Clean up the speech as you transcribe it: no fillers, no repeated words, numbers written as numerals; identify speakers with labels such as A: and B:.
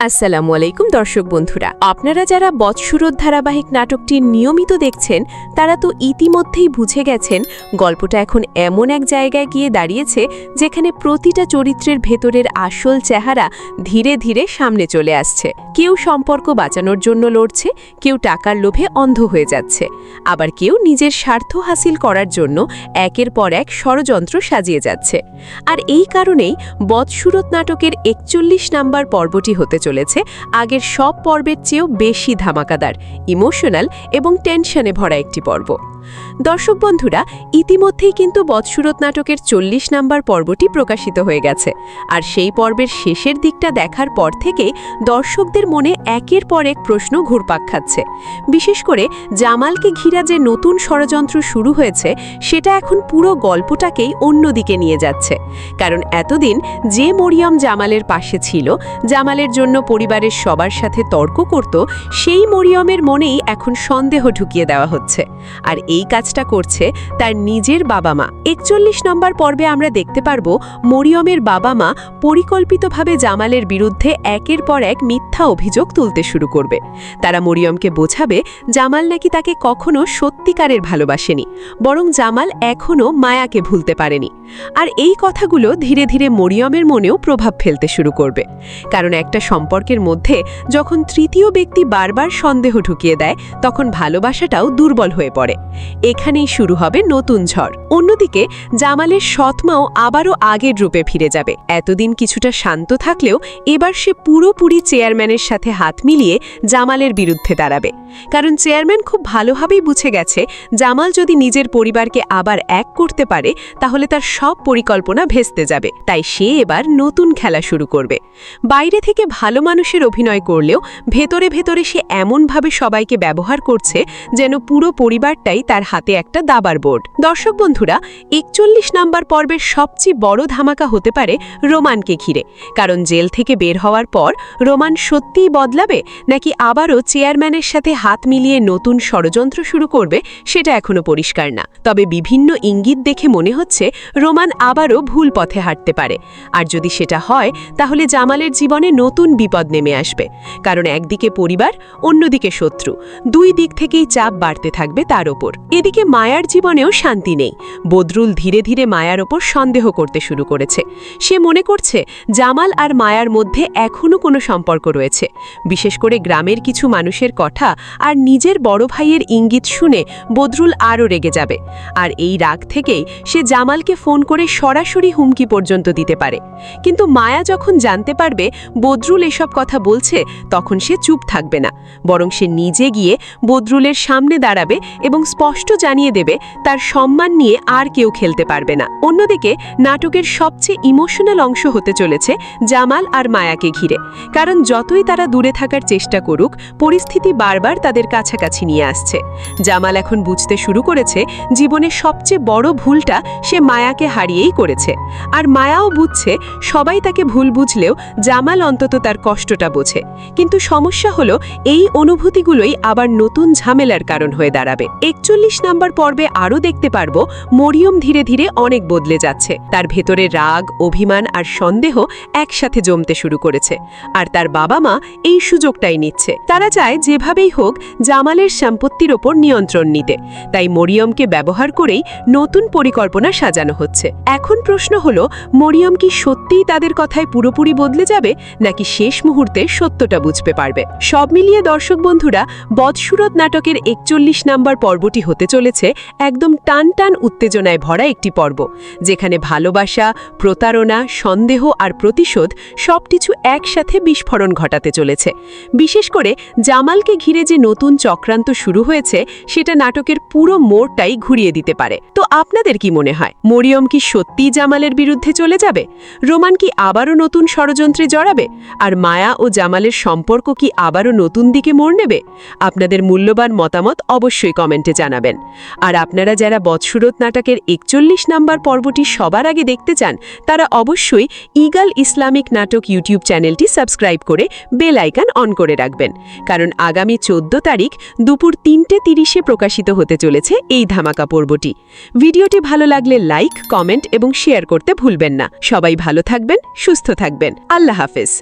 A: আসসালামু আলাইকুম দর্শক বন্ধুরা, আপনারা যারা বৎসুরত ধারাবাহিক নাটকটি নিয়মিত দেখছেন তারা তো ইতিমধ্যেই বুঝে গেছেন গল্পটা এখন এমন এক জায়গায় গিয়ে দাঁড়িয়েছে যেখানে প্রতিটা চরিত্রের ভেতরের আসল চেহারা ধীরে ধীরে সামনে চলে আসছে। কেউ সম্পর্ক বাঁচানোর জন্য লড়ছে, কেউ টাকার লোভে অন্ধ হয়ে যাচ্ছে, আবার কেউ নিজের স্বার্থ হাসিল করার জন্য একের পর এক ষড়যন্ত্র সাজিয়ে যাচ্ছে। আর এই কারণেই বৎসুরত নাটকের ৪১ নাম্বার পর্বটি হতে চলেছে আগের সব পর্বের চেয়েও বেশি ধামাকাদার, ইমোশনাল এবং টেনশনে ভরা একটি পর্ব। দর্শক বন্ধুরা, ইতিমধ্যেই কিন্তু বৎসুরত নাটকের ৪০ নাম্বার পর্বটি প্রকাশিত হয়ে গেছে, আর সেই পর্বের শেষের দিকটা দেখার পর থেকেই দর্শকদের মনে একের পর এক প্রশ্ন ঘুরপাক খাচ্ছে। বিশেষ করে জামালকে ঘিরা যে নতুন ষড়যন্ত্র শুরু হয়েছে সেটা এখন পুরো গল্পটাকেই অন্যদিকে নিয়ে যাচ্ছে। কারণ এতদিন যে মরিয়ম জামালের পাশে ছিল, জামালের জন্য পরিবারের সবার সাথে তর্ক করত, সেই মরিয়মের মনেই এখন সন্দেহ ঢুকিয়ে দেওয়া হচ্ছে। আর এই কাজটা করছে তার নিজের বাবা মা। ৪১ নম্বর পর্বে আমরা দেখতে পারব মরিয়মের বাবা মা পরিকল্পিতভাবে জামালের বিরুদ্ধে একের পর এক মিথ্যা অভিযোগ তুলতে শুরু করবে। তারা মরিয়মকে বোঝাবে জামাল নাকি তাকে কখনো সত্যিকারের ভালোবাসেনি, বরং জামাল এখনও মায়াকে ভুলতে পারেনি। আর এই কথাগুলো ধীরে ধীরে মরিয়মের মনেও প্রভাব ফেলতে শুরু করবে। কারণ একটা সম্পর্কের মধ্যে যখন তৃতীয় ব্যক্তি বারবার সন্দেহ ঢুকিয়ে দেয়, তখন ভালোবাসাটাও দুর্বল হয়ে পড়ে। এখানেই শুরু হবে নতুন ঝড়। অন্যদিকে জামালের সৎমাও আবারও আগের রূপে ফিরে যাবে। এতদিন কিছুটা শান্ত থাকলেও এবার সে পুরোপুরি চেয়ারম্যানের সাথে হাত মিলিয়ে জামালের বিরুদ্ধে দাঁড়াবে। কারণ চেয়ারম্যান খুব ভালোভাবেই বুঝে গেছে জামাল যদি নিজের পরিবারকে আবার এক করতে পারে তাহলে তার সব পরিকল্পনা ভেস্তে যাবে। তাই সে এবার নতুন খেলা শুরু করবে। বাইরে থেকে ভালো মানুষের অভিনয় করলেও ভেতরে ভেতরে সে এমনভাবে সবাইকে ব্যবহার করছে যেন পুরো পরিবারটাই তার হাতে একটা দাবার বোর্ড। দর্শক বন্ধুরা, ৪১ নাম্বার পর্বের সবচেয়ে বড় ধামাকা হতে পারে রোমানকে ঘিরে। কারণ জেল থেকে বের হওয়ার পর রোমান সত্যিই বদলাবে নাকি আবারও চেয়ারম্যানের সাথে হাত মিলিয়ে নতুন ষড়যন্ত্র শুরু করবে সেটা এখনো পরিষ্কার না। তবে বিভিন্ন ইঙ্গিত দেখে মনে হচ্ছে রোমান আবারও ভুল পথে হাঁটতে পারে। আর যদি সেটা হয় তাহলে জামালের জীবনে নতুন বিপদ নেমে আসবে। কারণ একদিকে পরিবার, অন্যদিকে শত্রু, দুই দিক থেকেই চাপ বাড়তে থাকবে তার ওপর। এদিকে মায়ার জীবনেও শান্তি নেই। বদরুল ধীরে ধীরে মায়ার ওপর সন্দেহ করতে শুরু করেছে। সে মনে করছে জামাল আর মায়ার মধ্যে এখনও কোনো সম্পর্ক রয়েছে। বিশেষ করে গ্রামের কিছু মানুষের কথা আর নিজের বড় ভাইয়ের ইঙ্গিত শুনে বদরুল আরও রেগে যাবে। আর এই রাগ থেকেই সে জামালকে ফোন করে সরাসরি হুমকি পর্যন্ত দিতে পারে। কিন্তু মায়া যখন জানতে পারবে বদরুল এসব কথা বলছে, তখন সে চুপ থাকবে না, বরং সে নিজে গিয়ে বদরুলের সামনে দাঁড়াবে এবং স্পষ্ট জানিয়ে দেবে তার সম্মান নিয়ে আর কেউ খেলতে পারবে না। অন্যদিকে নাটকের সবচেয়ে ইমোশনাল অংশ হতে চলেছে জামাল আর মায়াকে ঘিরে। কারণ যতই তারা দূরে থাকার চেষ্টা করুক, পরিস্থিতি বারবার তাদের কাছাকাছি নিয়ে আসছে। জামাল এখন বুঝতে শুরু করেছে জীবনের সবচেয়ে বড় ভুলটা সে মায়াকে হারিয়েই করেছে। আর মায়াও বুঝছে সবাই তাকে ভুল বুঝলেও জামাল অন্তত তার কষ্টটা বোঝে। কিন্তু সমস্যা হলো এই অনুভূতিগুলোই আবার নতুন ঝামেলার কারণ হয়ে দাঁড়াবে। ৪১ নাম্বার পর্বে আরও দেখতে পারবো মরিয়ম ধীরে ধীরে অনেক বদলে যাচ্ছে। তার ভেতরে রাগ, অভিমান আর সন্দেহ একসাথে জমতে শুরু করেছে। আর তার বাবা মা এই সুযোগটাই নিচ্ছে। তারা চায় যেভাবেই হোক জামালের সম্পত্তির ওপর নিয়ন্ত্রণ নিতে। তাই মরিয়মকে ব্যবহার করেই নতুন পরিকল্পনা সাজানো হচ্ছে। এখন প্রশ্ন হলো, মরিয়ম কি সত্যিই তাদের কথায় পুরোপুরি বদলে যাবে, নাকি শেষ মুহূর্তে সত্যটা বুঝতে পারবে? সব মিলিয়ে দর্শক বন্ধুরা, বৎসুরত নাটকের ৪১ নাম্বার পর্বটি হতে চলেছে একদম টান টান উত্তেজনায় ভরা একটি পর্ব, যেখানে ভালোবাসা, প্রতারণা, সন্দেহ আর প্রতিশোধ সবকিছু একসাথে বিস্ফোরণ ঘটাতে চলেছে। বিশেষ করে জামালকে ঘিরে যে নতুন চক্রান্ত শুরু হয়েছে সেটা নাটকের পুরো মোড়টাই ঘুরিয়ে দিতে পারে। তো আপনাদের কি মনে হয়, মরিয়ম কি সত্যিই জামালের বিরুদ্ধে চলে যাবে? রোমান কি আবারও নতুন ষড়যন্ত্রে জড়াবে? আর মায়া ও জামালের সম্পর্ক কি আবারও নতুন দিকে মোড় নেবে? আপনাদের মূল্যবান মতামত অবশ্যই কমেন্টে জানাবেন। আর আপনারা যারা বৎসুরত নাটকের ৪১ নাম্বার পর্বটি সবার আগে দেখতে চান তারা অবশ্যই ঈগল ইসলামিক নাটক ইউটিউব চ্যানেলটি সাবস্ক্রাইব করে বেল আইকন অন করে রাখবেন। কারণ আগামী ১৪ তারিখ দুপুর ৩:৩০ প্রকাশিত হতে চলেছে এই ধামাকা পর্বটি। ভিডিওটি ভালো লাগলে লাইক, কমেন্ট এবং শেয়ার করতে ভুলবেন না। সবাই ভালো থাকবেন, সুস্থ থাকবেন। আল্লাহ হাফেজ।